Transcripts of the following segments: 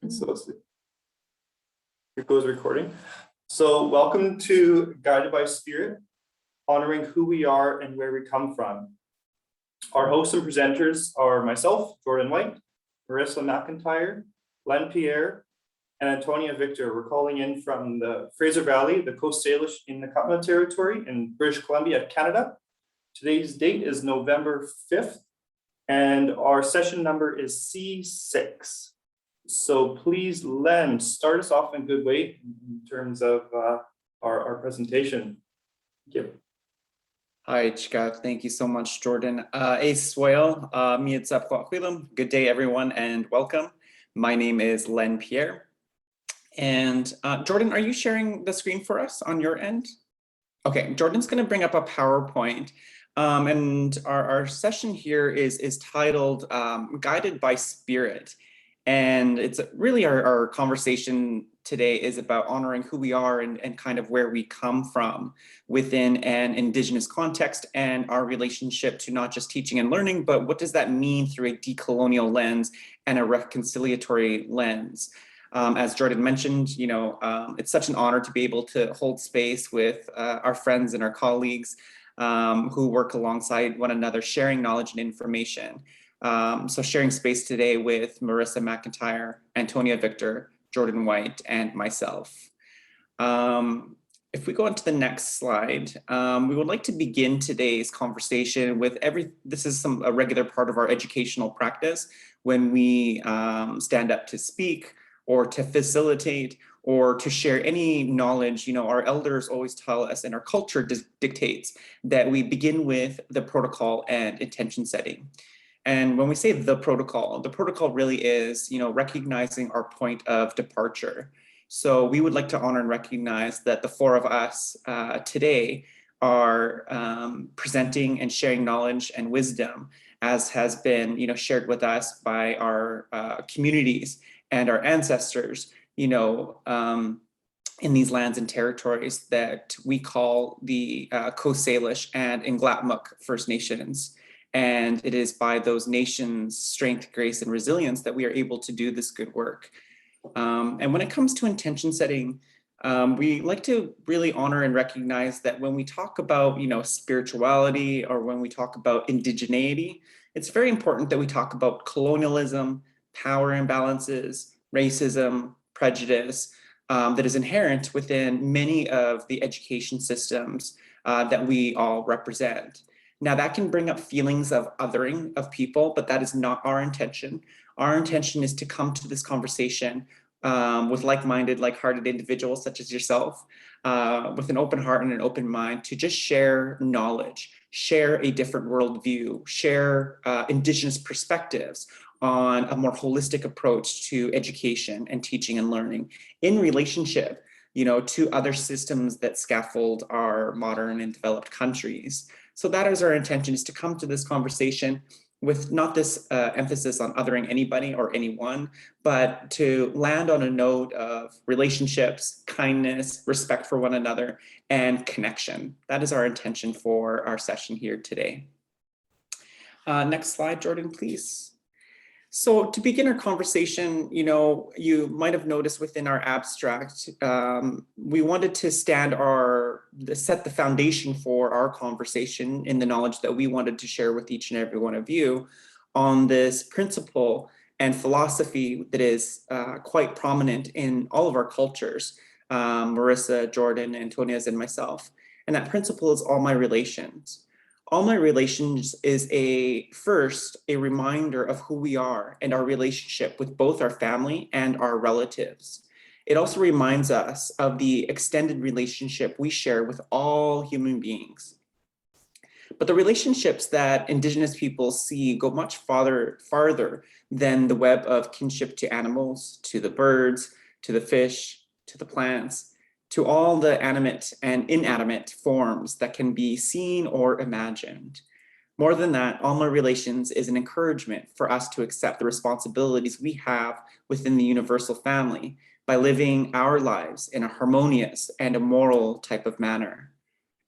So it goes recording. So welcome to Guided by Spirit, honoring who we are and where we come from. Our hosts and presenters are myself, Jordan White, Marissa McIntyre, Len Pierre, and Antonia Victor. We're calling in from the Fraser Valley, the Coast Salish in the Nukatma Territory in British Columbia, Canada. Today's date is November 5th, and our session number is C6. So please, Len, start us off in a good way in terms of our presentation. Thank you. Hi, Chika. Thank you so much, Jordan. Good day, everyone, and welcome. My name is Len Pierre. And Jordan, are you sharing the screen for us on your end? Okay, Jordan's going to bring up a PowerPoint. And our session here is titled Guided by Spirit. And it's really our conversation today is about honoring who we are and kind of where we come from within an Indigenous context and our relationship to not just teaching and learning, but what does that mean through a decolonial lens and a reconciliatory lens. As Jordan mentioned, it's such an honor to be able to hold space with our friends and our colleagues who work alongside one another, sharing knowledge and information. So sharing space today with Marissa McIntyre, Antonia Victor, Jordan White, and myself. If we go on to the next slide, we would like to begin today's conversation with this is a regular part of our educational practice when we stand up to speak or to facilitate or to share any knowledge. Our elders always tell us, and our culture dictates, that we begin with the protocol and intention setting. And when we say the protocol really is, recognizing our point of departure. So we would like to honor and recognize that the four of us today are presenting and sharing knowledge and wisdom, as has been, shared with us by our communities and our ancestors, in these lands and territories that we call the Coast Salish and Nglapmuk First Nations. And it is by those nations' strength, grace, and resilience that we are able to do this good work. And when it comes to intention setting, we like to really honor and recognize that when we talk about, spirituality, or when we talk about indigeneity, it's very important that we talk about colonialism, power imbalances, racism, prejudice that is inherent within many of the education systems that we all represent. Now, that can bring up feelings of othering of people, but that is not our intention. Our intention is to come to this conversation with like-minded, like-hearted individuals such as yourself, with an open heart and an open mind, to just share knowledge, share a different worldview, share Indigenous perspectives on a more holistic approach to education and teaching and learning in relationship, to other systems that scaffold our modern and developed countries. So that is our intention, is to come to this conversation with not this emphasis on othering anybody or anyone, but to land on a note of relationships, kindness, respect for one another, and connection. That is our intention for our session here today. Next slide, Jordan, please. So to begin our conversation, you might have noticed within our abstract, we wanted to set the foundation for our conversation in the knowledge that we wanted to share with each and every one of you on this principle and philosophy that is quite prominent in all of our cultures, Marissa, Jordan, Antonia's, and myself. And that principle is all my relations. All my relations is first a reminder of who we are and our relationship with both our family and our relatives. It also reminds us of the extended relationship we share with all human beings. But the relationships that Indigenous people see go much farther than the web of kinship to animals, to the birds, to the fish, to the plants, to all the animate and inanimate forms that can be seen or imagined. More than that, all my relations is an encouragement for us to accept the responsibilities we have within the universal family by living our lives in a harmonious and a moral type of manner.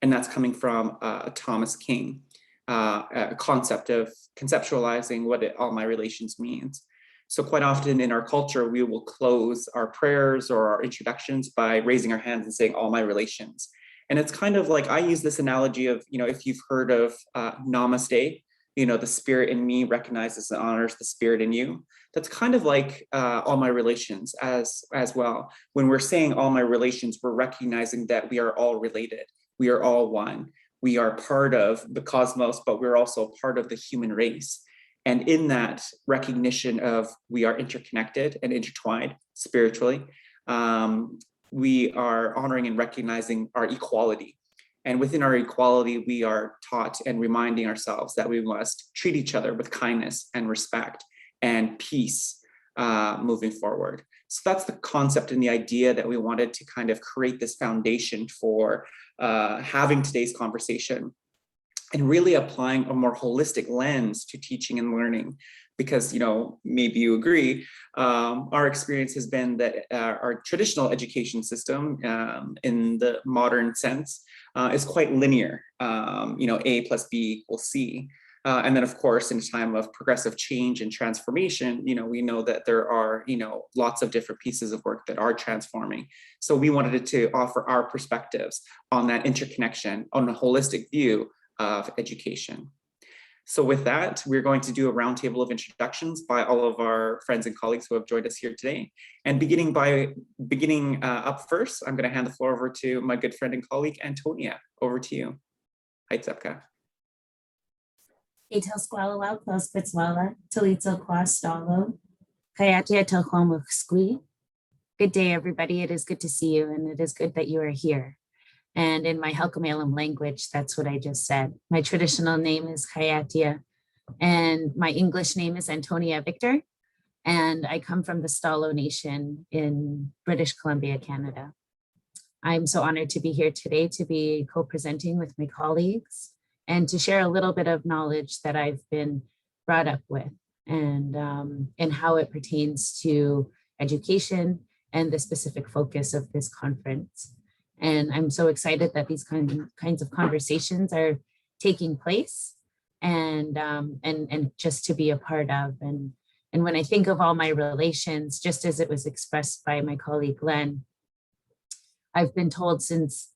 And that's coming from Thomas King, a concept of conceptualizing what all my relations means. So quite often in our culture, we will close our prayers or our introductions by raising our hands and saying, all my relations. And it's kind of like, I use this analogy of, if you've heard of namaste, the spirit in me recognizes and honors the spirit in you. That's kind of like all my relations as well. When we're saying all my relations, we're recognizing that we are all related. We are all one. We are part of the cosmos, but we're also part of the human race. And in that recognition of we are interconnected and intertwined spiritually, we are honoring and recognizing our equality. And within our equality, we are taught and reminding ourselves that we must treat each other with kindness and respect and peace moving forward. So that's the concept and the idea that we wanted to kind of create this foundation for having today's conversation and really applying a more holistic lens to teaching and learning. Because, maybe you agree, our experience has been that our traditional education system in the modern sense is quite linear, A plus B equals C. And then, of course, in a time of progressive change and transformation, we know that there are, lots of different pieces of work that are transforming. So we wanted to offer our perspectives on that interconnection, on a holistic view of education. So with that, we're going to do a roundtable of introductions by all of our friends and colleagues who have joined us here today. And beginning up first, I'm going to hand the floor over to my good friend and colleague, Antonia. Over to you. Hi, Sepka. Etel squalawau close pitzwala, Talito quastalo, Kayatia telhomuxqui. Good day, everybody. It is good to see you, and it is good that you are here. And in my Halkomelem language, that's what I just said. My traditional name is Kayatia, and my English name is Antonia Victor, and I come from the Stalo Nation in British Columbia, Canada. I'm so honored to be here today to be co-presenting with my colleagues and to share a little bit of knowledge that I've been brought up with and how it pertains to education and the specific focus of this conference. And I'm so excited that these kinds of conversations are taking place and just to be a part of. And when I think of all my relations, just as it was expressed by my colleague Len, I've been told since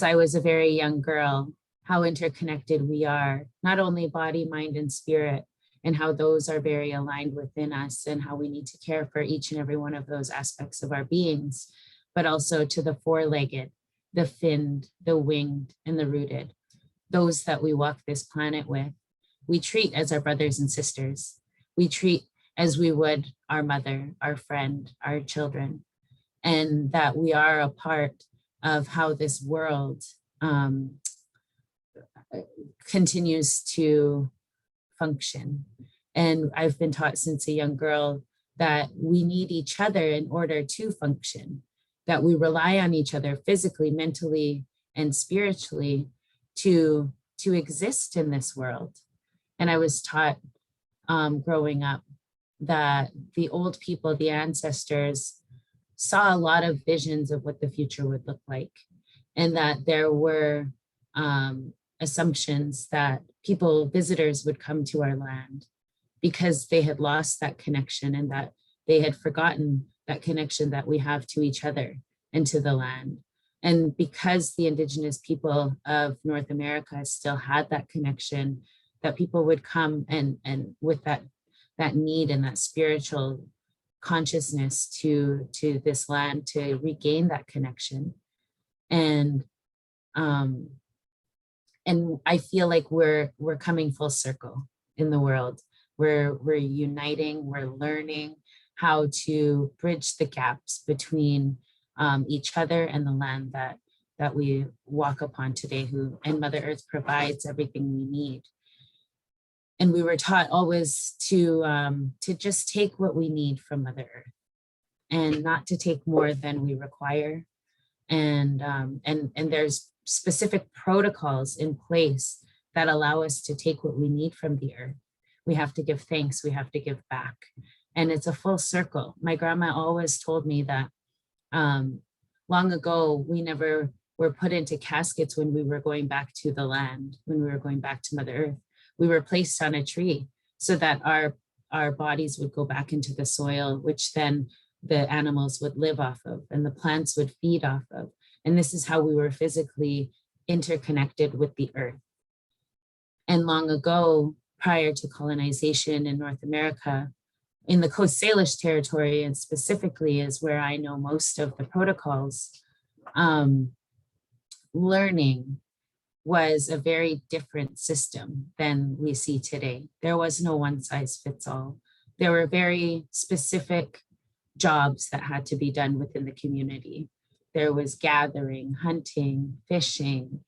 I was a very young girl how interconnected we are, not only body, mind, and spirit, and how those are very aligned within us and how we need to care for each and every one of those aspects of our beings, but also to the four-legged, the finned, the winged, and the rooted, those that we walk this planet with. We treat as our brothers and sisters. We treat as we would our mother, our friend, our children, and that we are a part of how this world continues to function. And I've been taught since a young girl that we need each other in order to function, that we rely on each other physically, mentally, and spiritually to exist in this world. And I was taught growing up that the old people, the ancestors, saw a lot of visions of what the future would look like, and that there were assumptions that visitors would come to our land because they had lost that connection and that they had forgotten that connection that we have to each other and to the land. And because the Indigenous people of North America still had that connection, that people would come and with that need and that spiritual consciousness to this land to regain that connection. And I feel like we're coming full circle in the world. We're uniting, we're learning how to bridge the gaps between each other and the land that we walk upon today, and Mother Earth provides everything we need. And we were taught always to just take what we need from Mother Earth and not to take more than we require. And there's specific protocols in place that allow us to take what we need from the earth. We have to give thanks, we have to give back. And it's a full circle. My grandma always told me that long ago, we never were put into caskets when we were going back to the land, when we were going back to Mother Earth. We were placed on a tree so that our bodies would go back into the soil, which then the animals would live off of and the plants would feed off of. And this is how we were physically interconnected with the earth. And long ago, prior to colonization in North America, in the Coast Salish territory, and specifically is where I know most of the protocols, learning was a very different system than we see today. There was no one size fits all. There were very specific jobs that had to be done within the community. There was gathering, hunting, fishing,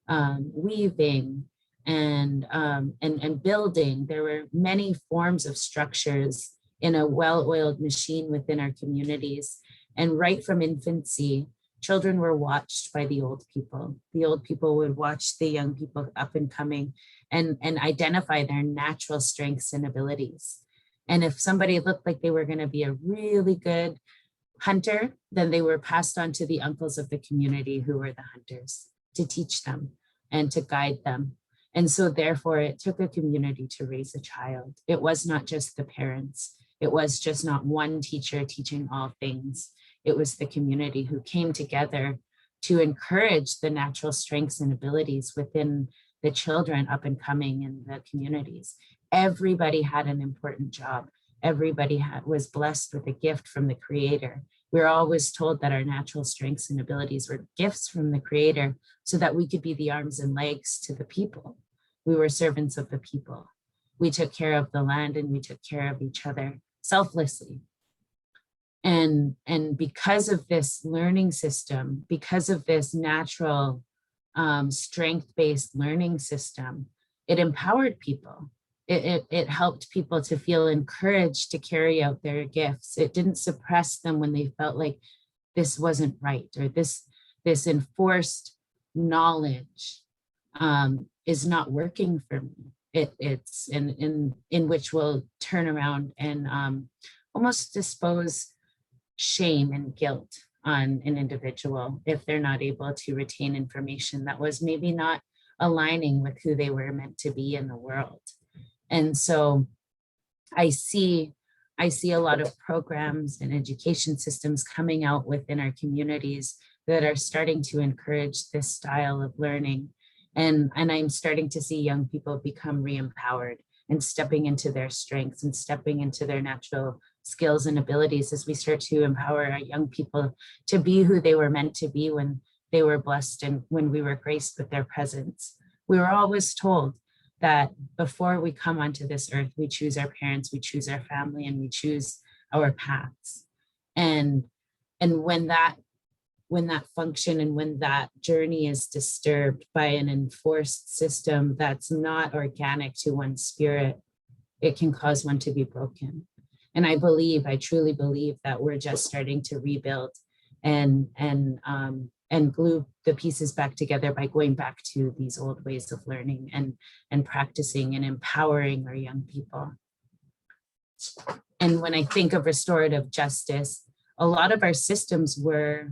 weaving, and building. There were many forms of structures in a well-oiled machine within our communities. And right from infancy, children were watched by the old people. The old people would watch the young people up and coming and identify their natural strengths and abilities. And if somebody looked like they were going to be a really good hunter, then they were passed on to the uncles of the community who were the hunters to teach them and to guide them. And so therefore it took a community to raise a child. It was not just the parents. It was just not one teacher teaching all things. It was the community who came together to encourage the natural strengths and abilities within the children up and coming in the communities. Everybody had an important job. Everybody was blessed with a gift from the Creator. We're always told that our natural strengths and abilities were gifts from the Creator so that we could be the arms and legs to the people. We were servants of the people. We took care of the land and we took care of each other selflessly. And because of this learning system, because of this natural strength-based learning system, it empowered people. It helped people to feel encouraged to carry out their gifts. It didn't suppress them when they felt like this wasn't right, or this enforced knowledge is not working for me. It's in which will turn around and almost dispose shame and guilt on an individual if they're not able to retain information that was maybe not aligning with who they were meant to be in the world. And so I see a lot of programs and education systems coming out within our communities that are starting to encourage this style of learning. And I'm starting to see young people become re-empowered and stepping into their strengths and stepping into their natural skills and abilities as we start to empower our young people to be who they were meant to be when they were blessed and when we were graced with their presence. We were always told that before we come onto this earth, we choose our parents, we choose our family, and we choose our paths. And when that function and when that journey is disturbed by an enforced system that's not organic to one's spirit, it can cause one to be broken. And I truly believe that we're just starting to rebuild and glue the pieces back together by going back to these old ways of learning and practicing and empowering our young people. And when I think of restorative justice, a lot of our systems were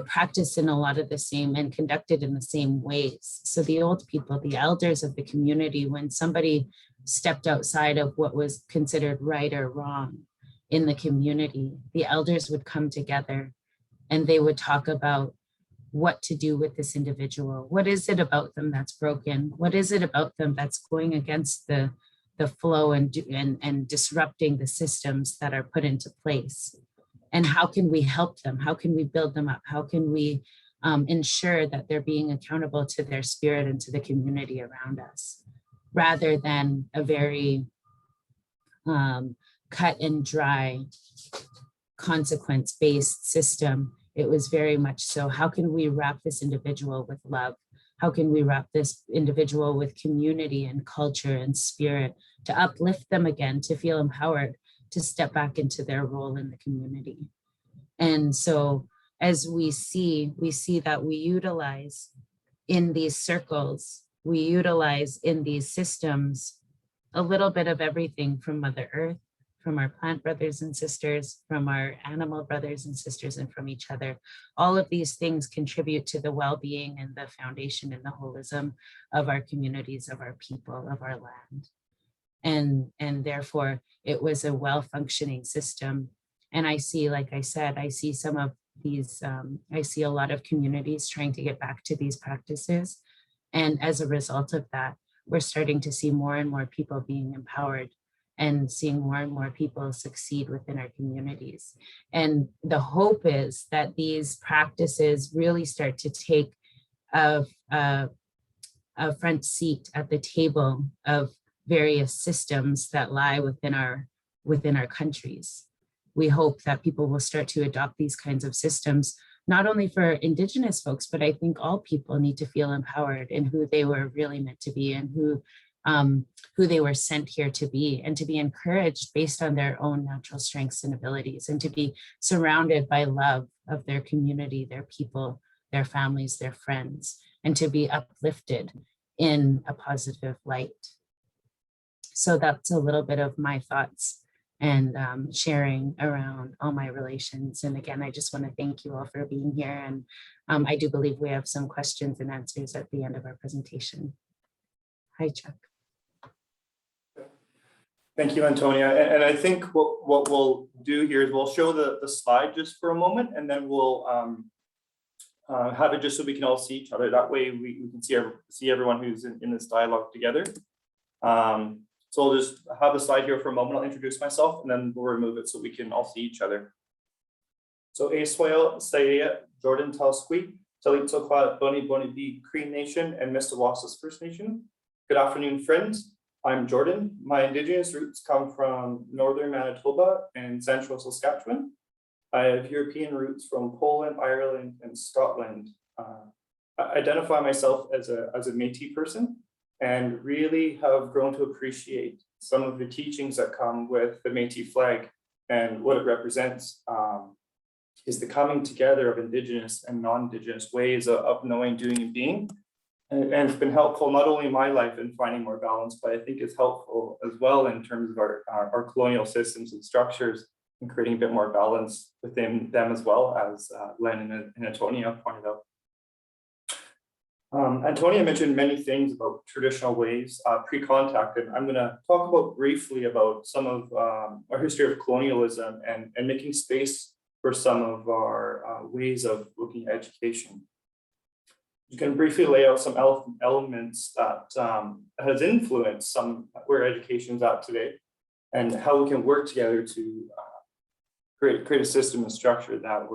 practiced in a lot of the same and conducted in the same ways. So the old people, the elders of the community, when somebody stepped outside of what was considered right or wrong in the community, the elders would come together and they would talk about what to do with this individual. What is it about them that's broken? What is it about them that's going against the flow and disrupting the systems that are put into place? And how can we help them? How can we build them up? How can we ensure that they're being accountable to their spirit and to the community around us, rather than a very cut and dry consequence-based system? It was very much so, how can we wrap this individual with love? How can we wrap this individual with community and culture and spirit to uplift them again, to feel empowered, to step back into their role in the community? And so as we see that we utilize in these circles, we utilize in these systems a little bit of everything from Mother Earth, from our plant brothers and sisters, from our animal brothers and sisters, and from each other. All of these things contribute to the well-being and the foundation and the holism of our communities, of our people, of our land. And therefore it was a well-functioning system. And I see, like I said, I see some of these, I see a lot of communities trying to get back to these practices. And as a result of that, we're starting to see more and more people being empowered and seeing more and more people succeed within our communities. And the hope is that these practices really start to take a front seat at the table of various systems that lie within our countries. We hope that people will start to adopt these kinds of systems, not only for Indigenous folks, but I think all people need to feel empowered in who they were really meant to be and who they were sent here to be, and to be encouraged based on their own natural strengths and abilities, and to be surrounded by love of their community, their people, their families, their friends, and to be uplifted in a positive light. So that's a little bit of my thoughts and sharing around all my relations. And again, I just want to thank you all for being here. And I do believe we have some questions and answers at the end of our presentation. Hi, Chuck. Thank you, Antonia. And I think what we'll do here is we'll show the slide just for a moment, and then we'll have it just so we can all see each other. That way we can see everyone who's in this dialogue together. So I'll just have a slide here for a moment. I'll introduce myself, and then we'll remove it so we can all see each other. So Aswale, Saya, Jordan Talsqui, Talitokwa, Bunibonibee Cree Nation, and Mistawasis First Nation. Good afternoon, friends. I'm Jordan. My Indigenous roots come from Northern Manitoba and Central Saskatchewan. I have European roots from Poland, Ireland, and Scotland. I identify myself as a Metis person, and really have grown to appreciate some of the teachings that come with the Metis flag. And what it represents is the coming together of Indigenous and non-Indigenous ways of knowing, doing, and being. And it's been helpful not only in my life in finding more balance, but I think it's helpful as well in terms of our colonial systems and structures, and creating a bit more balance within them, as well as Len and Antonia pointed out. Antonia mentioned many things about traditional ways pre-contact, and I'm going to talk about briefly about some of our history of colonialism and making space for some of our ways of looking at education. You can briefly lay out some elements that has influenced where education's at today, and how we can work together to create a system and structure that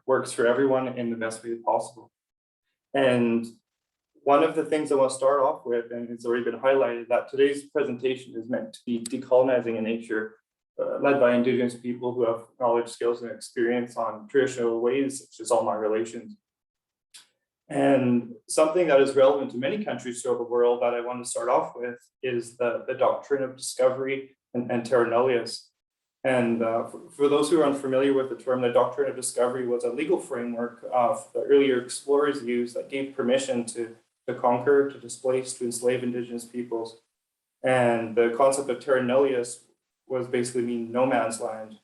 works for everyone in the best way possible. And one of the things I want to start off with, and it's already been highlighted, that today's presentation is meant to be decolonizing in nature, led by Indigenous people who have knowledge, skills, and experience on traditional ways, such as all my relations. And something that is relevant to many countries throughout the world that I want to start off with is the Doctrine of Discovery and Terra Nullius. And for those who are unfamiliar with the term, the Doctrine of Discovery was a legal framework the earlier explorers used that gave permission to conquer, to displace, to enslave Indigenous peoples. And the concept of Terra Nullius was basically mean no man's land,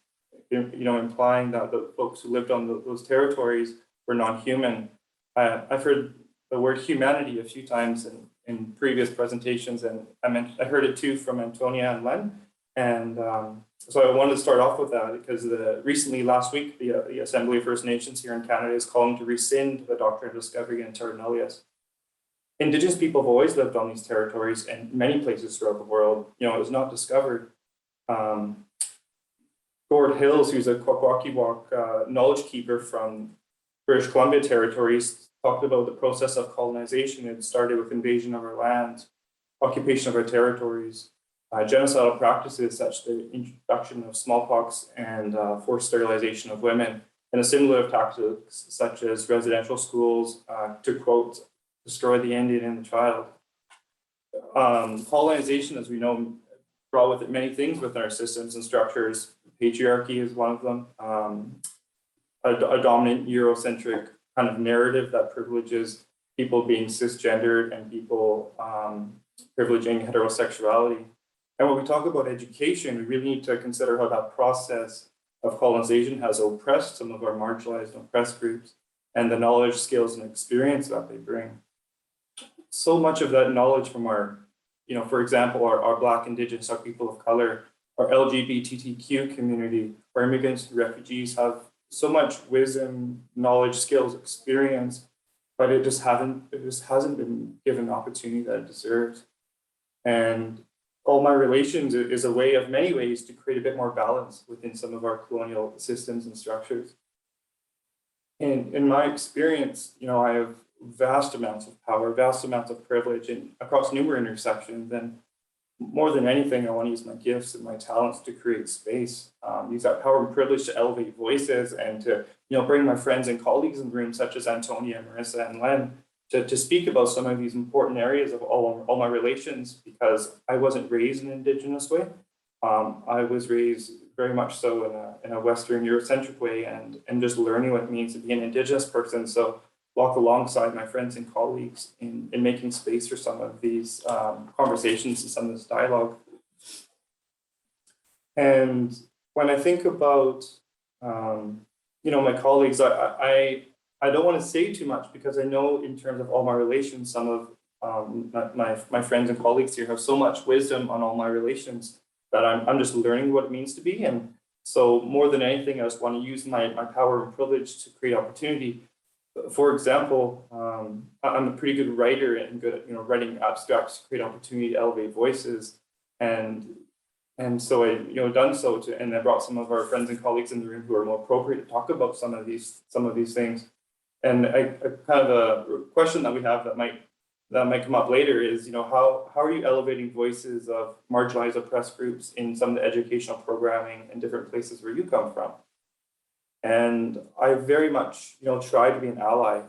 implying that the folks who lived on those territories were non-human. I've heard the word humanity a few times in previous presentations, and I heard it too from Antonia and Len. And so I wanted to start off with that because recently last week, the Assembly of First Nations here in Canada is calling to rescind the Doctrine of Discovery and Terra Nullius. Indigenous people have always lived on these territories and many places throughout the world. It was not discovered. Gord Hills, who's a Kwakwaka'wakw knowledge keeper from British Columbia territories, talked about the process of colonization. It started with invasion of our lands, occupation of our territories, genocidal practices such as the introduction of smallpox and forced sterilization of women, and a similar tactics such as residential schools, to quote, destroy the Indian and the child. Colonization, as we know, brought with it many things within our systems and structures. Patriarchy is one of them. A dominant Eurocentric kind of narrative that privileges people being cisgendered and people privileging heterosexuality. And when we talk about education, we really need to consider how that process of colonization has oppressed some of our marginalized and oppressed groups, and the knowledge, skills, and experience that they bring. So much of that knowledge from our for example, our Black, Indigenous, our people of color, our LGBTQ community, our immigrants, refugees have so much wisdom, knowledge, skills, experience, but it just hasn't been given the opportunity that it deserves. And all my relations is a way of many ways to create a bit more balance within some of our colonial systems and structures. And in my experience, I have vast amounts of power, vast amounts of privilege, and across numerous intersections. And more than anything, I want to use my gifts and my talents to create space. Use that power and privilege to elevate voices and to bring my friends and colleagues in the room, such as Antonia, Marissa, and Len, to speak about some of these important areas of all my relations, because I wasn't raised in an Indigenous way. I was raised very much so in a Western Eurocentric way, and just learning what it means to be an Indigenous person. So walk alongside my friends and colleagues in making space for some of these conversations and some of this dialogue. And when I think about my colleagues, I don't want to say too much, because I know in terms of all my relations, some of my friends and colleagues here have so much wisdom on all my relations that I'm just learning what it means to be. And so more than anything, I just want to use my power and privilege to create opportunity. For example, I'm a pretty good writer and good at writing abstracts to create opportunity to elevate voices. And so I done so and I brought some of our friends and colleagues in the room who are more appropriate to talk about some of these things. And I kind of a question that we have that might come up later is, how are you elevating voices of marginalized, oppressed groups in some of the educational programming and different places where you come from? And I very much, try to be an ally.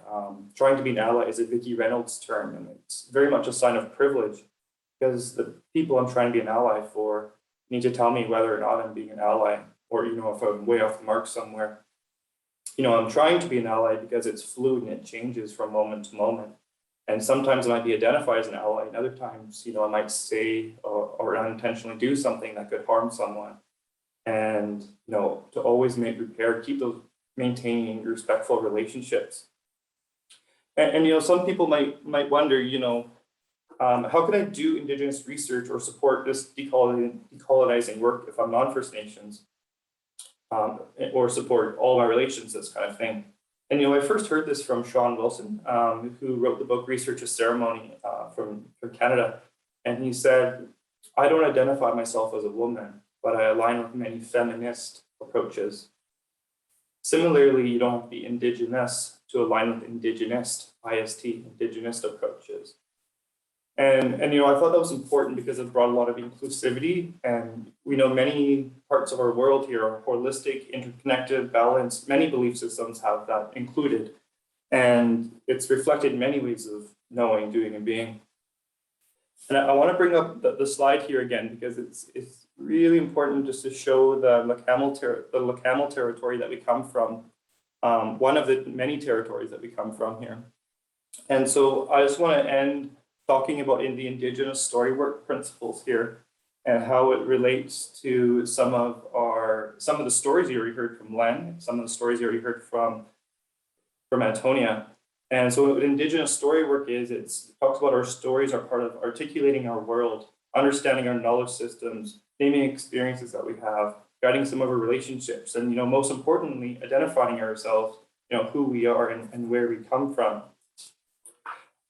Trying to be an ally is a Vicki Reynolds term, and it's very much a sign of privilege, because the people I'm trying to be an ally for need to tell me whether or not I'm being an ally, or if I'm way off the mark somewhere. I'm trying to be an ally because it's fluid and it changes from moment to moment. And sometimes I might be identified as an ally, and other times, I might say or unintentionally do something that could harm someone. And, to always make repair, keep those maintaining respectful relationships. And some people might wonder, how can I do Indigenous research or support this decolonizing work if I'm non-First Nations? Or support all my relations, this kind of thing. And I first heard this from Sean Wilson, who wrote the book Research as Ceremony from Canada. And he said, I don't identify myself as a woman, but I align with many feminist approaches. Similarly, you don't have to be Indigenous to align with Indigenous, IST, Indigenous approaches. And I thought that was important because it brought a lot of inclusivity, and we know many parts of our world here are holistic, interconnected, balanced. Many belief systems have that included, and it's reflected in many ways of knowing, doing, and being. And I want to bring up the slide here again, because it's really important just to show the Lecamal territory that we come from, one of the many territories that we come from here. And so I just want to end talking about the Indigenous story work principles here, and how it relates to some of the stories you already heard from Len, some of the stories you already heard from Antonia. And so what Indigenous story work is, it talks about our stories are part of articulating our world, understanding our knowledge systems, naming experiences that we have, guiding some of our relationships, and most importantly, identifying ourselves, who we are and where we come from.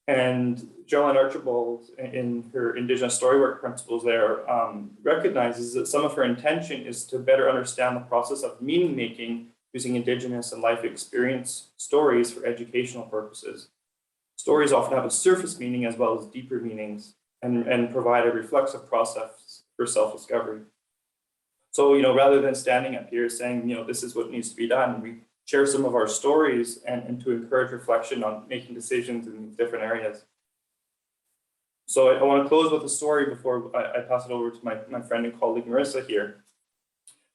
And Joanne Archibald, in her Indigenous story work principles there, recognizes that some of her intention is to better understand the process of meaning making using Indigenous and life experience stories for educational purposes. Stories often have a surface meaning as well as deeper meanings, and provide a reflexive process for self-discovery. So, rather than standing up here saying, this is what needs to be done, we share some of our stories and to encourage reflection on making decisions in these different areas. So I want to close with a story before I pass it over to my friend and colleague Marissa here.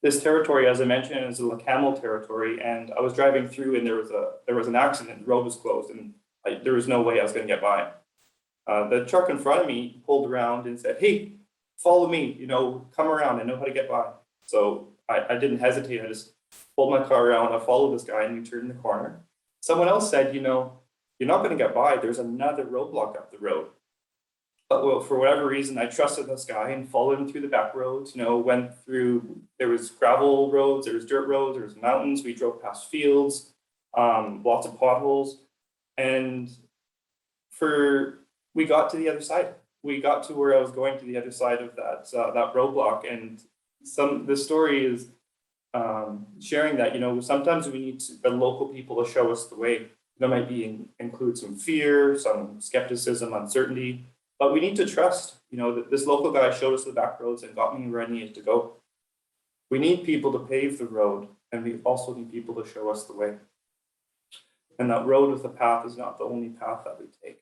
This territory, as I mentioned, is a Lecamal territory, and I was driving through and there was an accident, the road was closed, and there was no way I was going to get by. The truck in front of me pulled around and said, hey, follow me, come around, I know how to get by. So I didn't hesitate, I just pulled my car around, I followed this guy, and we turned the corner. Someone else said, you're not going to get by, there's another roadblock up the road. But well, for whatever reason, I trusted this guy and followed him through the back roads, went through, there was gravel roads, there was dirt roads, there was mountains, we drove past fields, lots of potholes. And we got to the other side. We got to where I was going to the other side of that roadblock. And the story is sharing that, sometimes we need the local people to show us the way. There might include some fear, some skepticism, uncertainty, but we need to trust, that this local guy showed us the back roads and got me where I needed to go. We need people to pave the road, and we also need people to show us the way. And that road with the path is not the only path that we take.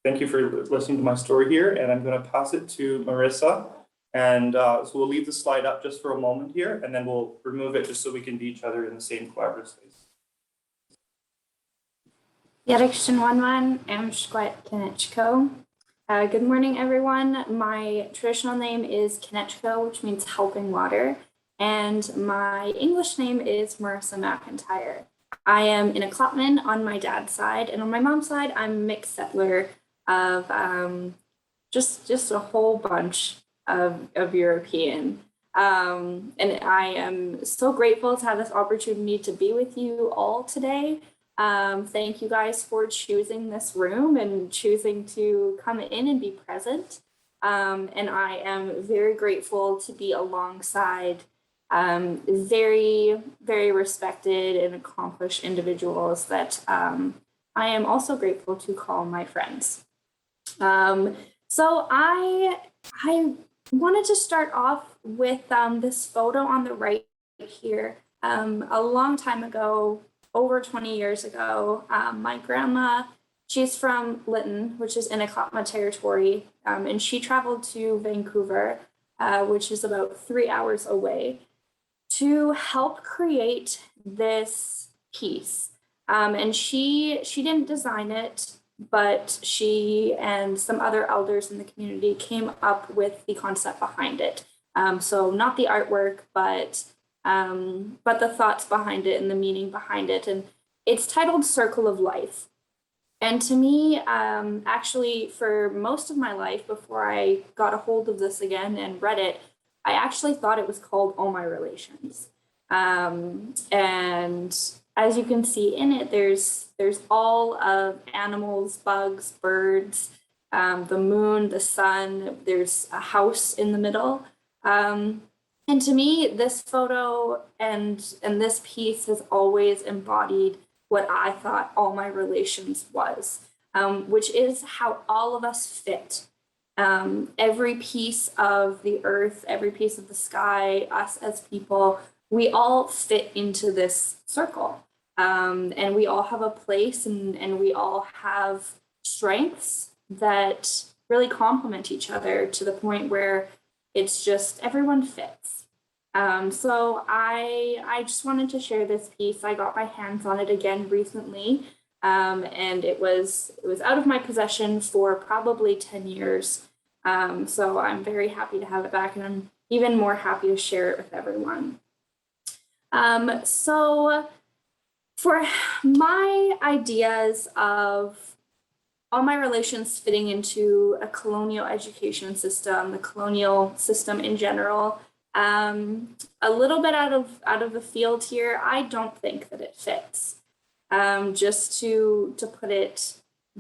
Thank you for listening to my story here, and I'm going to pass it to Marissa. And so we'll leave the slide up just for a moment here, and then we'll remove it just so we can be each other in the same collaborative space. Good morning, everyone. My traditional name is Kinechko, which means helping water, and my English name is Marissa McIntyre. I am in a Klopman on my dad's side, and on my mom's side, I'm a mixed settler of just a whole bunch of European. And I am so grateful to have this opportunity to be with you all today. Thank you guys for choosing this room and choosing to come in and be present. And I am very grateful to be alongside very, very respected and accomplished individuals that I am also grateful to call my friends. So I wanted to start off with this photo on the right here. A long time ago, over 20 years ago, my grandma, she's from Lytton, which is in Aklapma territory, and she traveled to Vancouver, which is about 3 hours away, to help create this piece. And she didn't design it, but she and some other elders in the community came up with the concept behind it. So not the artwork, but the thoughts behind it and the meaning behind it. And it's titled Circle of Life. And to me, actually, for most of my life, before I got a hold of this again and read it, I actually thought it was called All My Relations. And as you can see in it, there's all of animals, bugs, birds, the moon, the sun, there's a house in the middle. And to me, this photo and this piece has always embodied what I thought All My Relations was, which is how all of us fit. Every piece of the earth, every piece of the sky, us as people, we all fit into this circle. And we all have a place and we all have strengths that really complement each other to the point where it's just everyone fits. So I just wanted to share this piece. I got my hands on it again recently, and it was out of my possession for probably 10 years. So I'm very happy to have it back, and I'm even more happy to share it with everyone. So for my ideas of All My Relations fitting into a colonial education system, the colonial system in general, a little bit out of the field here, I don't think that it fits. Just to put it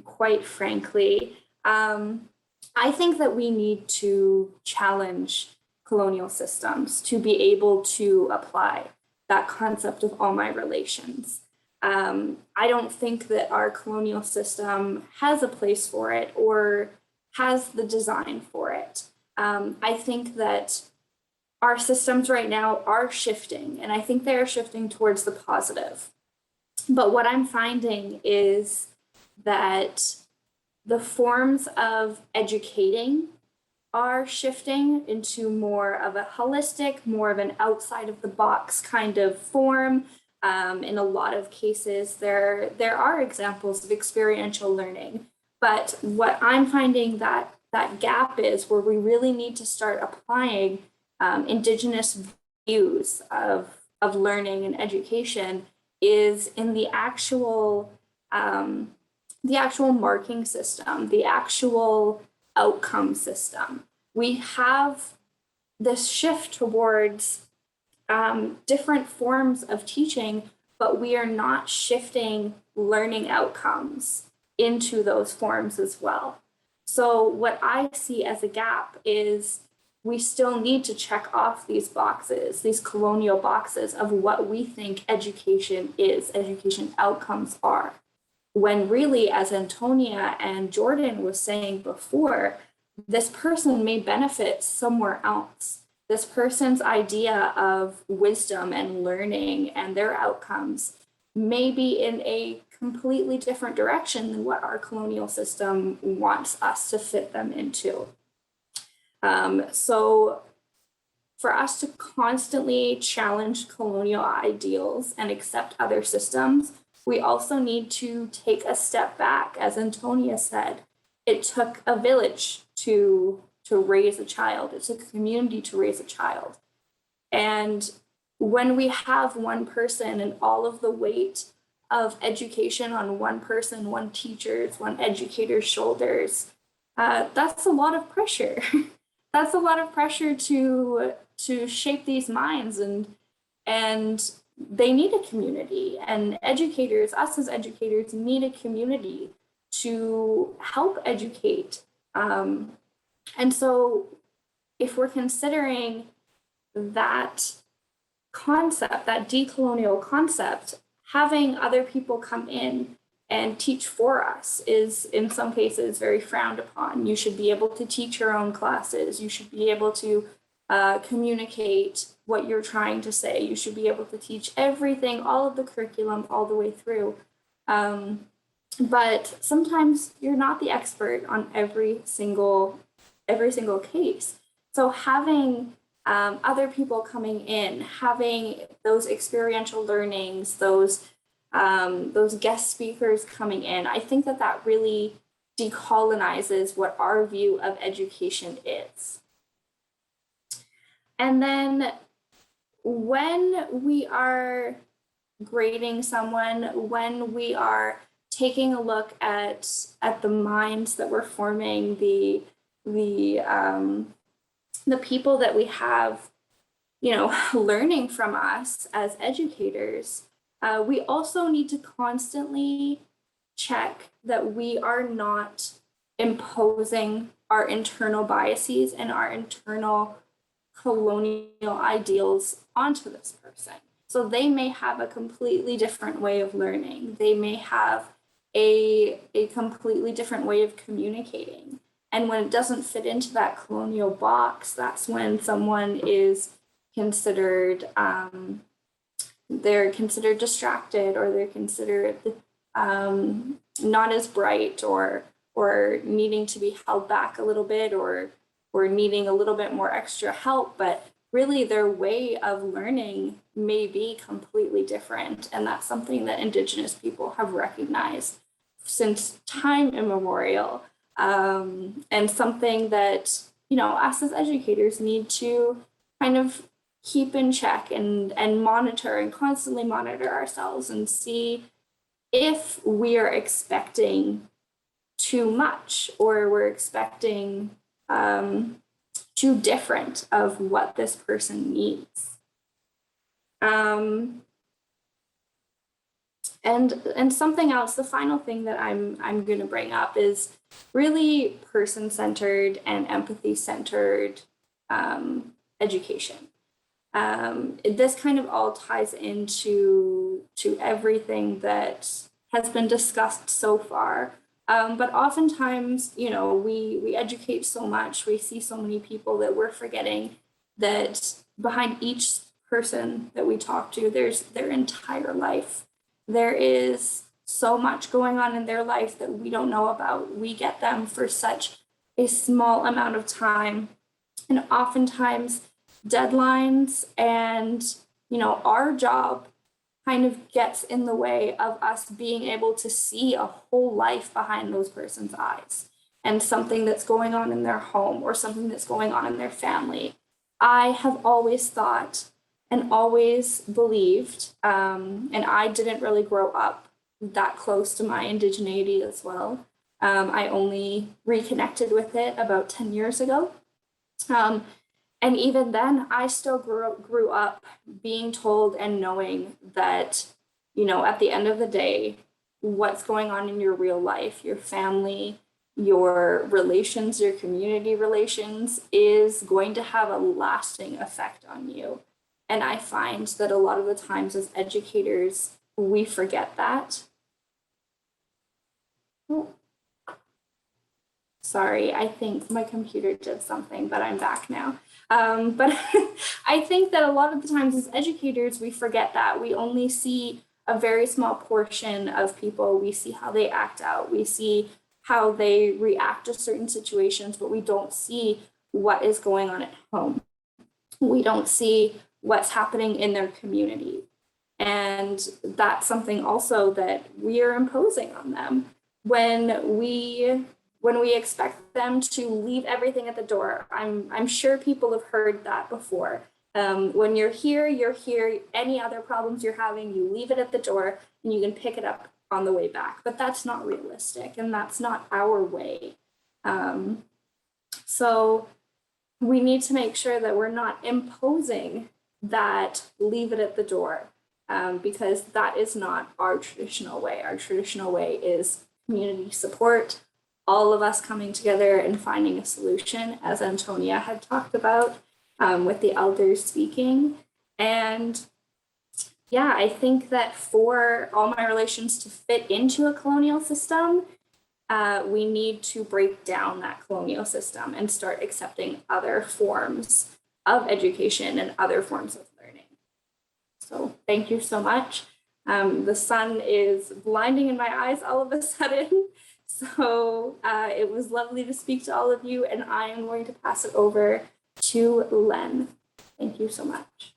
quite frankly, I think that we need to challenge colonial systems to be able to apply that concept of All My Relations. I don't think that our colonial system has a place for it or has the design for it. I think that our systems right now are shifting, and I think they are shifting towards the positive. But what I'm finding is that the forms of educating are shifting into more of a holistic, more of an outside of the box kind of form. In a lot of cases, there are examples of experiential learning, but what I'm finding that gap is where we really need to start applying Indigenous views of learning and education is in the actual marking system, the actual outcome system. We have this shift towards different forms of teaching, but we are not shifting learning outcomes into those forms as well. So what I see as a gap is we still need to check off these boxes, these colonial boxes of what we think education is, education outcomes are. When really, as Antonia and Jordan was saying before, this person may benefit somewhere else. This person's idea of wisdom and learning and their outcomes may be in a completely different direction than what our colonial system wants us to fit them into. So for us to constantly challenge colonial ideals and accept other systems, we also need to take a step back. As Antonia said, it took a village to raise a child. It took a community to raise a child. And when we have one person and all of the weight of education on one person, one teacher's, one educator's shoulders, that's a lot of pressure. That's a lot of pressure to shape these minds, and they need a community, and educators, us as educators, need a community to help educate. And so if we're considering that concept, that decolonial concept, having other people come in and teach for us is in some cases very frowned upon. You should be able to teach your own classes. You should be able to communicate what you're trying to say. You should be able to teach everything, all of the curriculum, all the way through. But sometimes you're not the expert on every single case. So having other people coming in, having those experiential learnings, those guest speakers coming in, I think that really decolonizes what our view of education is. And then when we are grading someone, when we are taking a look at the minds that we're forming, the people that we have, learning from us as educators, we also need to constantly check that we are not imposing our internal biases and our internal colonial ideals onto this person. So they may have a completely different way of learning. They may have a completely different way of communicating. And when it doesn't fit into that colonial box, that's when someone is considered, they're considered distracted, or they're considered not as bright, or needing to be held back a little bit, or needing a little bit more extra help. But really their way of learning may be completely different. And that's something that Indigenous people have recognized since time immemorial. And something that, us as educators need to kind of keep in check and monitor, and constantly monitor ourselves and see if we are expecting too much, or we're expecting too different of what this person needs. And something else, the final thing that I'm going to bring up is really person-centered and empathy-centered education. This kind of all ties into everything that has been discussed so far. But oftentimes, we educate so much, we see so many people, that we're forgetting that behind each person that we talk to, there's their entire life. There is so much going on in their life that we don't know about. We get them for such a small amount of time. And oftentimes deadlines and, our job kind of gets in the way of us being able to see a whole life behind those person's eyes, and something that's going on in their home, or something that's going on in their family. I have always thought and always believed, and I didn't really grow up that close to my indigeneity as well, I only reconnected with it about 10 years ago. And even then, I still grew up being told and knowing that, you know, at the end of the day, what's going on in your real life, your family, your relations, your community relations is going to have a lasting effect on you. And I find that a lot of the times as educators, we forget that. Oh. Sorry, I think my computer did something, but I'm back now. But I think that a lot of the times as educators, we forget that. We only see a very small portion of people. We see how they act out. We see how they react to certain situations, but we don't see what is going on at home. We don't see what's happening in their community. And that's something also that we are imposing on them when we expect them to leave everything at the door. I'm sure people have heard that before. When you're here, any other problems you're having, you leave it at the door and you can pick it up on the way back. But that's not realistic and that's not our way. So we need to make sure that we're not imposing that leave it at the door, because that is not our traditional way. Our traditional way is community support, all of us coming together and finding a solution, as Antonia had talked about, with the elders speaking. And yeah, I think that for all my relations to fit into a colonial system, we need to break down that colonial system and start accepting other forms of education and other forms of learning. So thank you so much. The sun is blinding in my eyes all of a sudden. So it was lovely to speak to all of you, and I am going to pass it over to Len. Thank you so much.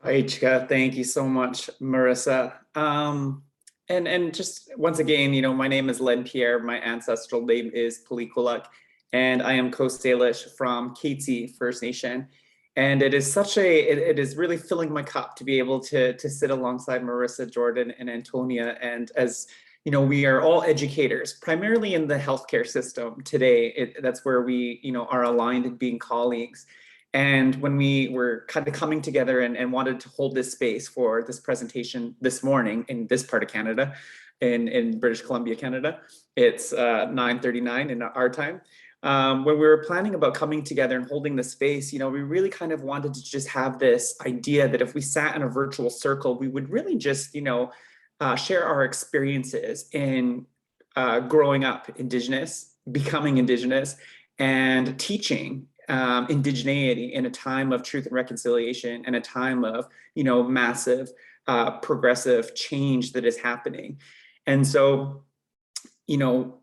Hi, Chika. Thank you so much, Marissa. And just once again, you know, my name is Len Pierre. My ancestral name is Palikulak, and I am Coast Salish from Metis First Nation. And it is it is really filling my cup to be able to sit alongside Marissa, Jordan, and Antonia. And as you know, we are all educators, primarily in the healthcare system today. That's where we, you know, are aligned in being colleagues. And when we were kind of coming together and wanted to hold this space for this presentation this morning in this part of Canada, in British Columbia, Canada, it's 9:39 in our time. When we were planning about coming together and holding the space, you know, we really kind of wanted to just have this idea that if we sat in a virtual circle, we would really just, you know, share our experiences in growing up Indigenous, becoming Indigenous, and teaching indigeneity in a time of truth and reconciliation and a time of, you know, massive progressive change that is happening. And so, you know,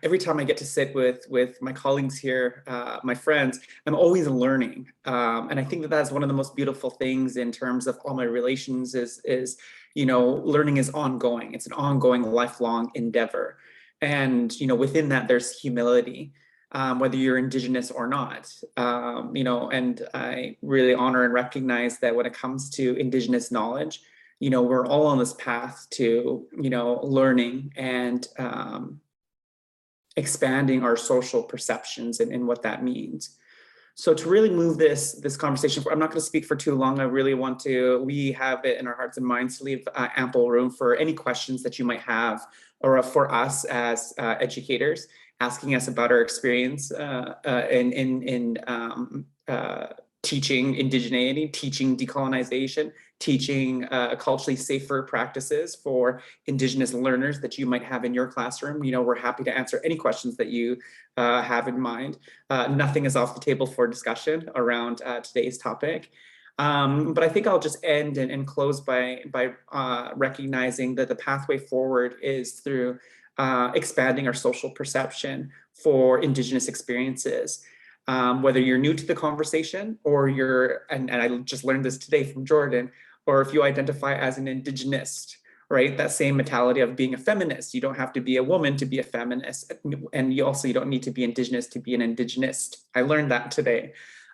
every time I get to sit with my colleagues here, my friends, I'm always learning. And I think that that's one of the most beautiful things in terms of all my relations is, you know, learning is ongoing. It's an ongoing, lifelong endeavor. And, you know, within that, there's humility, whether you're Indigenous or not, you know, and I really honor and recognize that when it comes to Indigenous knowledge, you know, we're all on this path to, you know, learning and expanding our social perceptions and what that means. So to really move this conversation, I'm not going to speak for too long. I really want to, we have it in our hearts and minds to leave ample room for any questions that you might have, or for us as educators, asking us about our experience in teaching indigeneity, teaching decolonization, teaching culturally safer practices for Indigenous learners that you might have in your classroom. You know, we're happy to answer any questions that you have in mind. Nothing is off the table for discussion around today's topic. But I think I'll just end and close by recognizing that the pathway forward is through expanding our social perception for Indigenous experiences. Whether you're new to the conversation or you're, and I just learned this today from Jordan, or if you identify as an Indigenist, right? That same mentality of being a feminist. You don't have to be a woman to be a feminist. And you don't need to be Indigenous to be an Indigenist. I learned that today.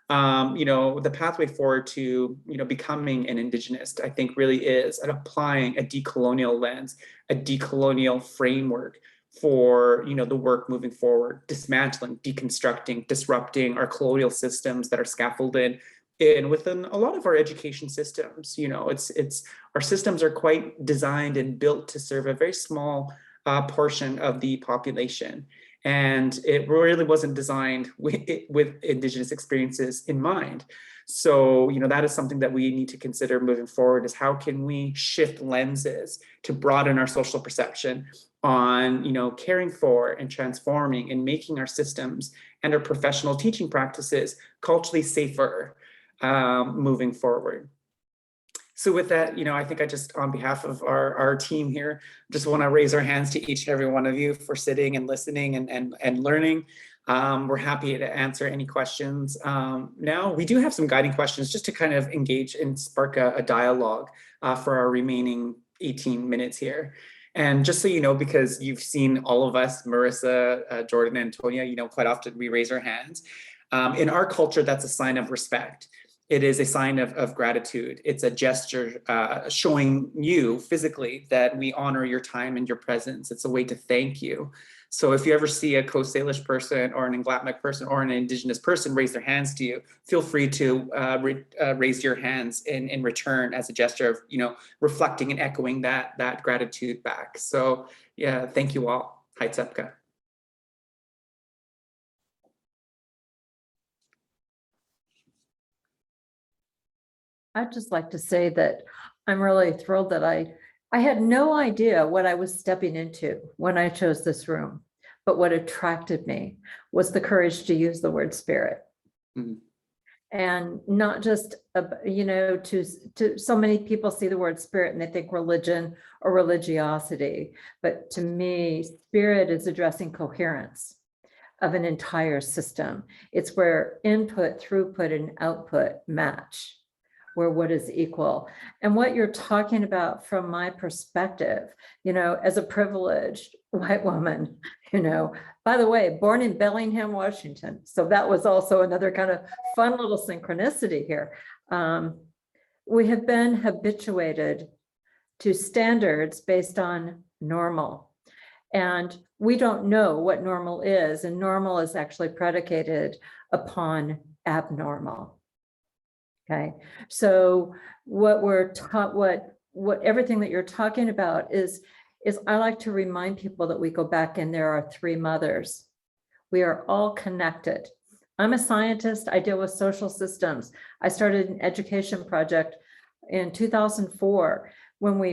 You know, the pathway forward to, you know, becoming an Indigenist, I think really is applying a decolonial lens, a decolonial framework for, you know, the work moving forward, dismantling, deconstructing, disrupting our colonial systems that are scaffolded in within a lot of our education systems. You know, it's our systems are quite designed and built to serve a very small portion of the population. And it really wasn't designed with Indigenous experiences in mind. So, you know, that is something that we need to consider moving forward, is how can we shift lenses to broaden our social perception on, you know, caring for and transforming and making our systems and our professional teaching practices culturally safer moving forward. So with that, you know, I think I just, on behalf of our team here, just want to raise our hands to each and every one of you for sitting and listening and learning. We're happy to answer any questions. Now, we do have some guiding questions just to kind of engage and spark a dialogue for our remaining 18 minutes here. And just so you know, because you've seen all of us, Marissa, Jordan, and Antonia, you know, quite often we raise our hands. In our culture, that's a sign of respect. It is a sign of gratitude. It's a gesture showing you physically that we honor your time and your presence. It's a way to thank you. So if you ever see a Coast Salish person or an Nglatmak person or an Indigenous person raise their hands to you, feel free to raise your hands in return as a gesture of, you know, reflecting and echoing that gratitude back. So yeah, thank you all. Hi, Sepka. I'd just like to say that I'm really thrilled that I had no idea what I was stepping into when I chose this room, but what attracted me was the courage to use the word spirit. Mm-hmm. And not just, you know, to so many people see the word spirit and they think religion or religiosity, but to me, spirit is addressing coherence of an entire system. It's where input, throughput, and output match, where what is equal. And what you're talking about from my perspective, you know, as a privileged white woman, you know, by the way, born in Bellingham, Washington. So that was also another kind of fun little synchronicity here. We have been habituated to standards based on normal. And we don't know what normal is. And normal is actually predicated upon abnormal. Okay, so what we're taught, what everything that you're talking about is I like to remind people that we go back and there are three mothers. We are all connected. I'm a scientist. I deal with social systems. I started an education project in 2004 when we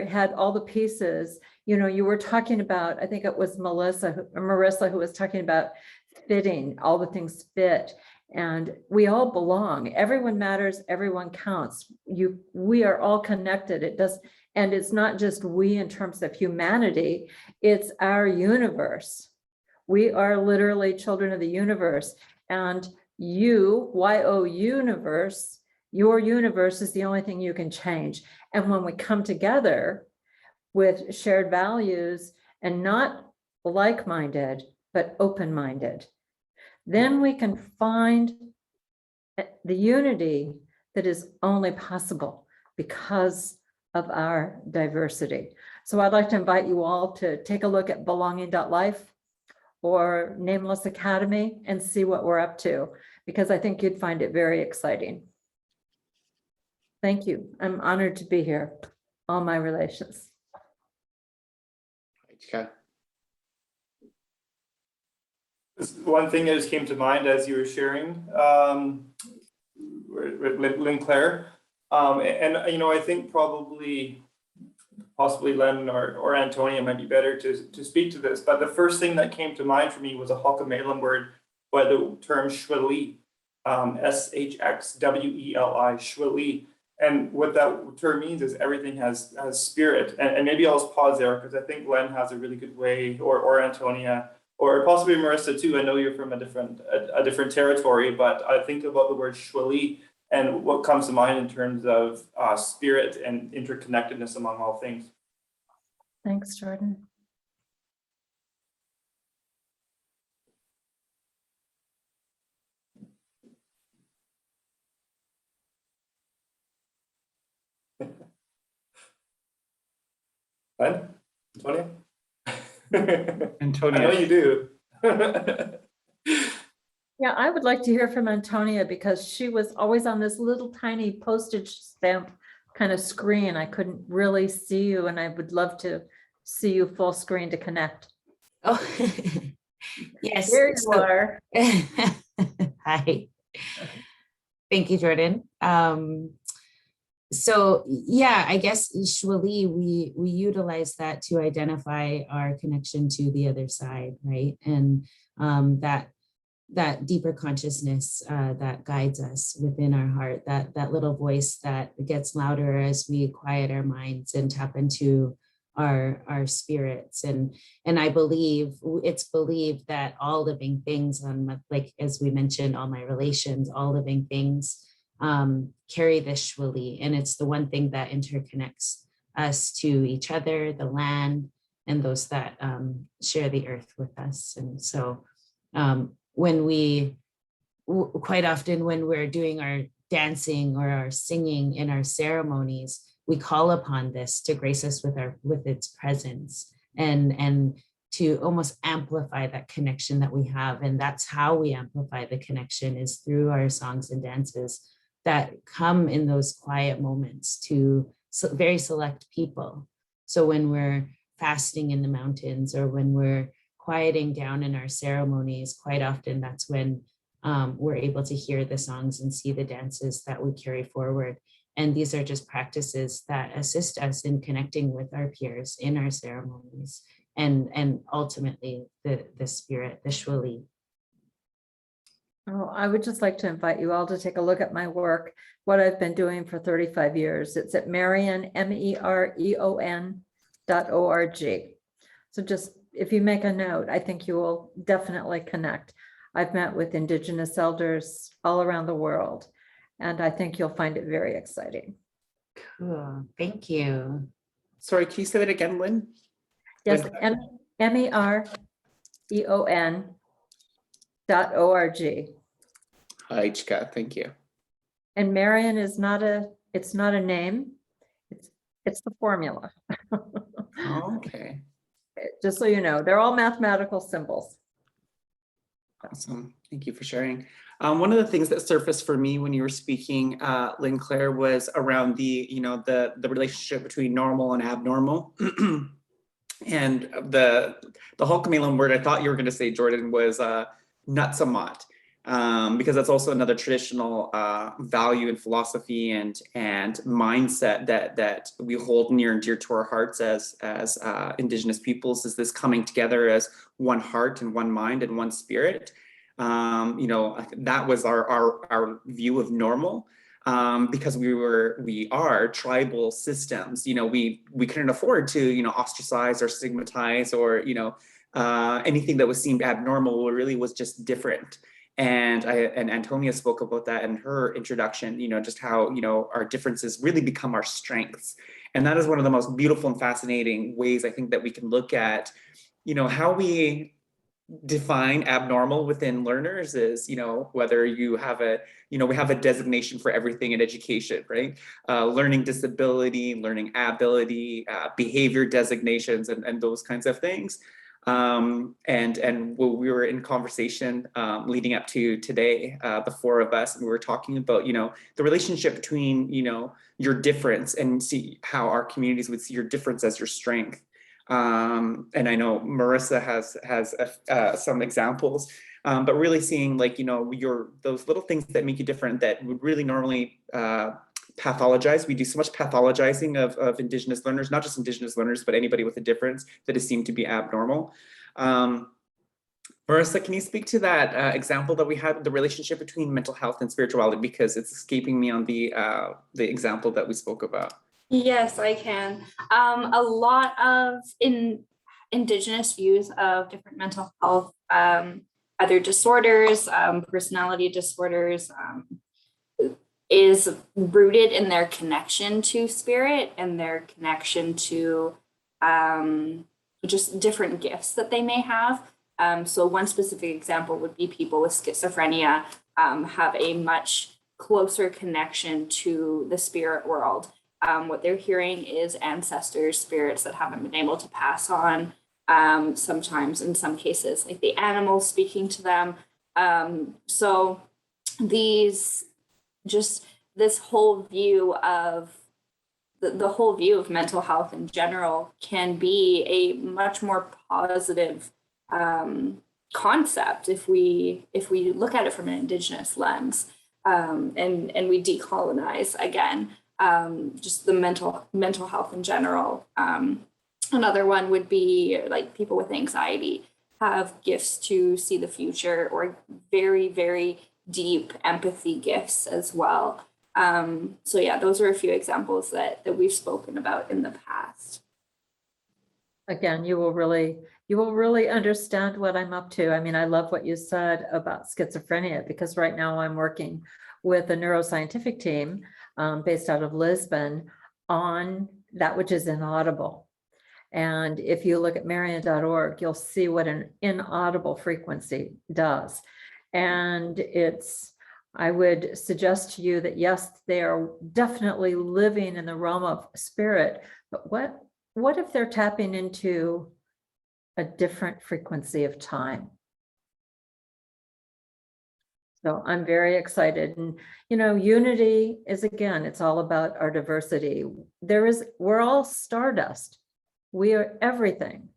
had all the pieces. You know, you were talking about, I think it was Marissa who was talking about fitting, all the things fit. And we all belong. Everyone matters. Everyone counts. We are all connected. And it's not just we in terms of humanity. It's our universe. We are literally children of the universe. And universe, your universe is the only thing you can change. And when we come together with shared values and not like-minded, but open-minded, then we can find the unity that is only possible because of our diversity. So I'd like to invite you all to take a look at belonging.life or Nameless Academy and see what we're up to, because I think you'd find it very exciting. Thank you. I'm honored to be here. All my relations. Okay. One thing that just came to mind as you were sharing, Lynn Claire, and you know, I think possibly Len or Antonia might be better to speak to this, but the first thing that came to mind for me was a Hokomelan word by the term shweli, SHXWELI, shweli. And what that term means is everything has spirit. And maybe I'll just pause there because I think Len has a really good way, or Antonia, or possibly Marissa too. I know you're from a different territory, but I think about the word shweli and what comes to mind in terms of spirit and interconnectedness among all things. Thanks, Jordan. Len? Antonia? I Antonia. know you do. Yeah, I would like to hear from Antonia because she was always on this little tiny postage stamp kind of screen. I couldn't really see you, and I would love to see you full screen to connect. Oh, yes. There you so- are. Hi. Thank you, Jordan. So yeah, I guess usually we utilize that to identify our connection to the other side, right? And that deeper consciousness that guides us within our heart, that little voice that gets louder as we quiet our minds and tap into our spirits. And I believe it's believed that all living things like as we mentioned, all my relations, all living things carry this shwali, and it's the one thing that interconnects us to each other, the land, and those that share the earth with us. And so when quite often when we're doing our dancing or our singing in our ceremonies, we call upon this to grace us with its presence and to almost amplify that connection that we have. And that's how we amplify the connection, is through our songs and dances that come in those quiet moments to very select people. So when we're fasting in the mountains, or when we're quieting down in our ceremonies, quite often that's when we're able to hear the songs and see the dances that we carry forward. And these are just practices that assist us in connecting with our peers in our ceremonies, and ultimately the spirit, the shwali. Oh, I would just like to invite you all to take a look at my work, what I've been doing for 35 years. It's at Marion, MEREON.org. So just, if you make a note, I think you will definitely connect. I've met with Indigenous elders all around the world, and I think you'll find it very exciting. Cool, thank you. Sorry, can you say that again, Lynn? Yes, Lynn? MEREON.org. Hi, Chika, thank you. And Marion is not it's not a name, it's the formula. Okay, Just so you know, they're all mathematical symbols. awesome. Thank you for sharing. One of the things that surfaced for me when you were speaking, Lynn Claire, was around the relationship between normal and abnormal. And the Hulkamilan word I thought you were going to say, Jordan, was nutsamot, because that's also another traditional value and philosophy and mindset that we hold near and dear to our hearts as Indigenous peoples, is this coming together as one heart and one mind and one spirit. That was our view of normal. Because we are tribal systems, we couldn't afford to, ostracize or stigmatize or, anything that was seemed abnormal really was just different. And Antonia spoke about that in her introduction, just how, our differences really become our strengths. And that is one of the most beautiful and fascinating ways I think that we can look at, how we define abnormal within learners is, whether you have we have a designation for everything in education, right? Learning disability, learning ability, behavior designations, and those kinds of things. And we were in conversation leading up to today, the four of us, and we were talking about, the relationship between, your difference, and see how our communities would see your difference as your strength. And I know Marissa has some examples, but really seeing those little things that make you different that would really normally pathologize. We do so much pathologizing of Indigenous learners, not just Indigenous learners, but anybody with a difference that is seemed to be abnormal. Marissa, can you speak to that example that we had, the relationship between mental health and spirituality, because it's escaping me on the example that we spoke about. Yes, I can. A lot of Indigenous views of different mental health, other disorders, personality disorders, is rooted in their connection to spirit and their connection to just different gifts that they may have. So one specific example would be people with schizophrenia have a much closer connection to the spirit world. What they're hearing is ancestors, spirits that haven't been able to pass on sometimes in some cases, like the animals speaking to them. So this whole view of the whole view of mental health in general can be a much more positive concept if we look at it from an Indigenous lens, and we decolonize again just the mental health in general. Another one would be like people with anxiety have gifts to see the future, or very, very deep empathy gifts as well. So yeah, those are a few examples that we've spoken about in the past. Again, you will really understand what I'm up to. I mean, I love what you said about schizophrenia, because right now I'm working with a neuroscientific team based out of Lisbon on that which is inaudible. And if you look at Marian.org, you'll see what an inaudible frequency does. And I would suggest to you that yes, they are definitely living in the realm of spirit, but what if they're tapping into a different frequency of time? So I'm very excited. And, unity is, again, it's all about our diversity. We're all stardust. We are everything.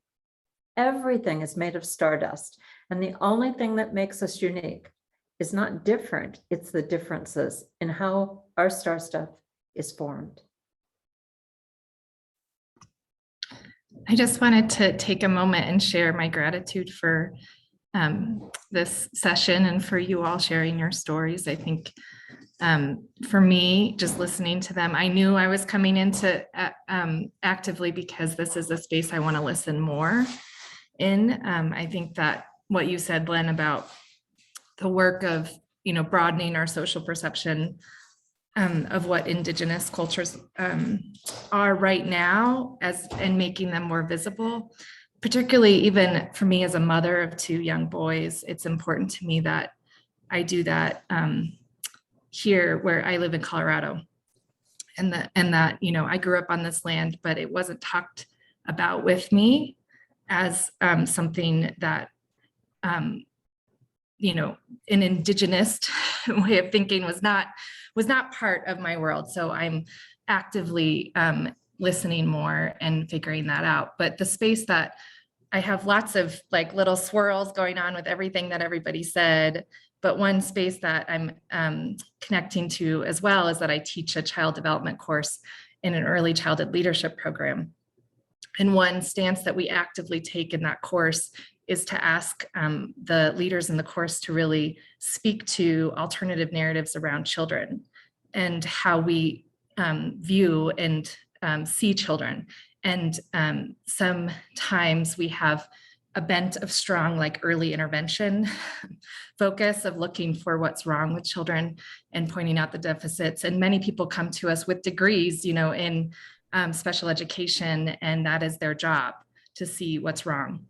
Everything is made of stardust. And the only thing that makes us unique is not different, it's the differences in how our star stuff is formed. I just wanted to take a moment and share my gratitude for this session and for you all sharing your stories. I think for me, just listening to them, I knew I was coming into actively because this is a space I want to listen more in. I think that what you said, Len, about the work of, broadening our social perception of what Indigenous cultures are right now and making them more visible, particularly even for me as a mother of two young boys, it's important to me that I do that here where I live in Colorado, and that I grew up on this land, but it wasn't talked about with me as something that an Indigenous way of thinking was not part of my world. So I'm actively listening more and figuring that out. But the space that I have lots of like little swirls going on with everything that everybody said. But one space that I'm connecting to as well is that I teach a child development course in an early childhood leadership program. And one stance that we actively take in that course is to ask the leaders in the course to really speak to alternative narratives around children and how we view and see children. And sometimes we have a bent of strong, like early intervention focus of looking for what's wrong with children and pointing out the deficits. And many people come to us with degrees, in special education, and that is their job to see what's wrong.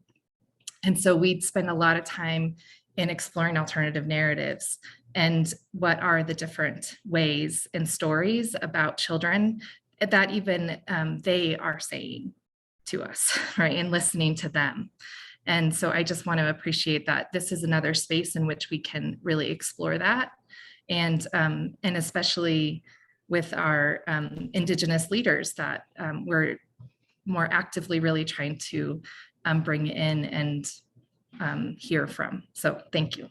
And so we'd spend a lot of time in exploring alternative narratives and what are the different ways and stories about children that even they are saying to us, right? And listening to them. And so I just want to appreciate that this is another space in which we can really explore that. And especially with our Indigenous leaders that we're more actively really trying to bring in and hear from. So thank you.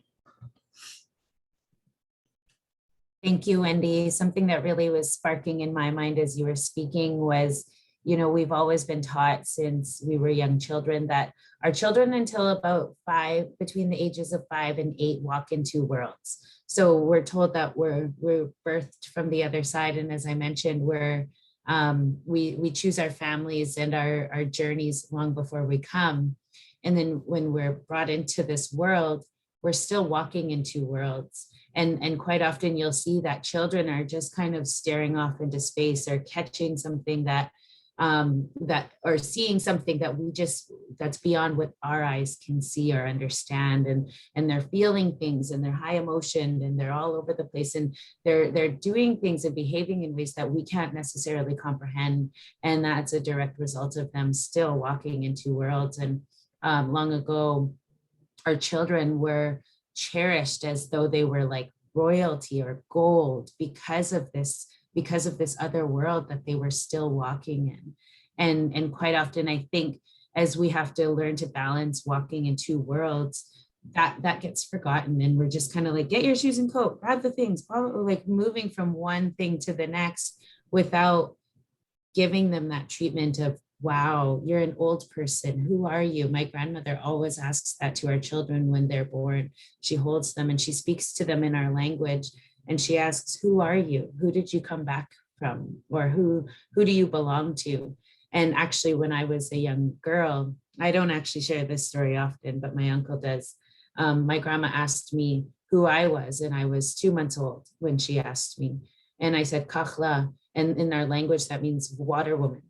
Thank you, Wendy. Something that really was sparking in my mind as you were speaking was, we've always been taught since we were young children that our children until about 5, between the ages of 5 and 8, walk in 2 worlds. So we're told that we're birthed from the other side. And as I mentioned, we choose our families and our journeys long before we come. And then when we're brought into this world, we're still walking in 2 worlds. And quite often you'll see that children are just kind of staring off into space or catching something or seeing something that's beyond what our eyes can see or understand. And they're feeling things and they're high emotion and they're all over the place. And they're doing things and behaving in ways that we can't necessarily comprehend. And that's a direct result of them still walking in 2 worlds. And long ago, our children were cherished as though they were like royalty or gold because of this other world that they were still walking in. And quite often, I think, as we have to learn to balance walking in two worlds, that gets forgotten, and we're just kind of like, get your shoes and coat, grab the things, probably like moving from one thing to the next without giving them that treatment of, wow, you're an old person, who are you? My grandmother always asks that to our children when they're born. She holds them and she speaks to them in our language, and she asks, who are you? Who did you come back from? Or who do you belong to? And actually, when I was a young girl, I don't actually share this story often, but my uncle does. My grandma asked me who I was, and I was 2 months old when she asked me. And I said, Kachla, and in our language, that means water woman.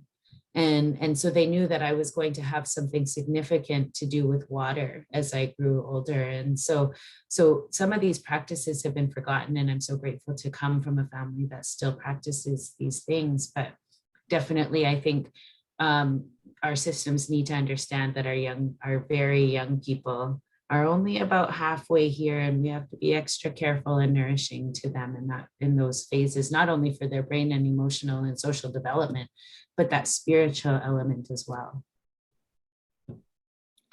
And so they knew that I was going to have something significant to do with water as I grew older. And so some of these practices have been forgotten, and I'm so grateful to come from a family that still practices these things. But definitely, I think our systems need to understand that our very young people are only about halfway here, and we have to be extra careful and nourishing to them in those phases, not only for their brain and emotional and social development, but that spiritual element as well.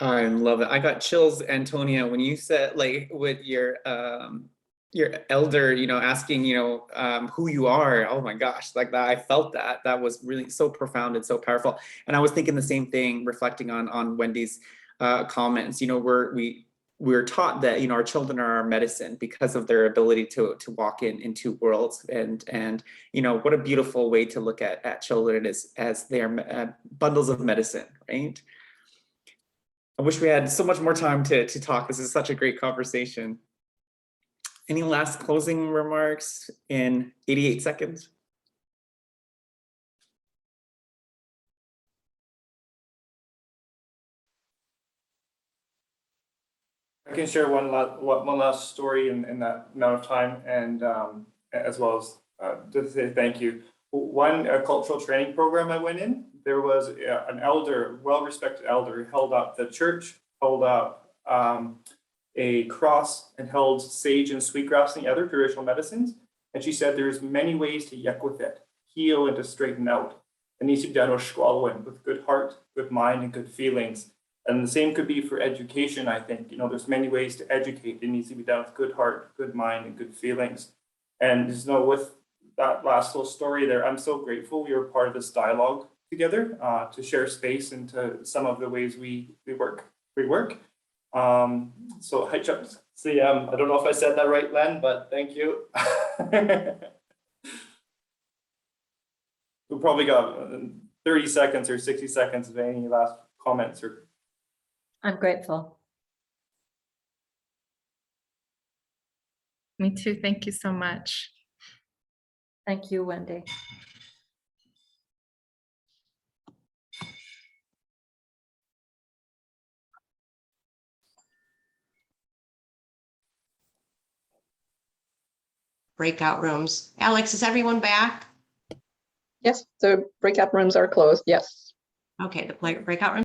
I love it. I got chills, Antonia, when you said, like, with your elder, asking, who you are. Oh my gosh, like that. I felt that. That was really so profound and so powerful. And I was thinking the same thing, reflecting on Wendy's comments. We're taught that our children are our medicine because of their ability to walk in two worlds, and what a beautiful way to look at children as they're bundles of medicine, right? I wish we had so much more time to talk. This is such a great conversation. Any last closing remarks in 88 seconds? I can share one last story in that amount of time, and as well as to say thank you. One cultural training program I went in, there was an elder, well-respected elder, held up the church, held up a cross, and held sage and sweetgrass and the other traditional medicines. And she said there's many ways to yek with it, heal and to straighten out. It needs to be done with good heart, good mind, and good feelings. And the same could be for education, I think. There's many ways to educate. It needs to be done with good heart, good mind, and good feelings. And with that last little story there, I'm so grateful we were part of this dialogue together to share space into some of the ways we work. So hi, Chuck. See, I don't know if I said that right, Len, but thank you. We probably got 30 seconds or 60 seconds of any last comments or. I'm grateful. Me too. Thank you so much. Thank you, Wendy. Breakout rooms. Alex, is everyone back? Yes, the breakout rooms are closed. Yes. Okay, the breakout rooms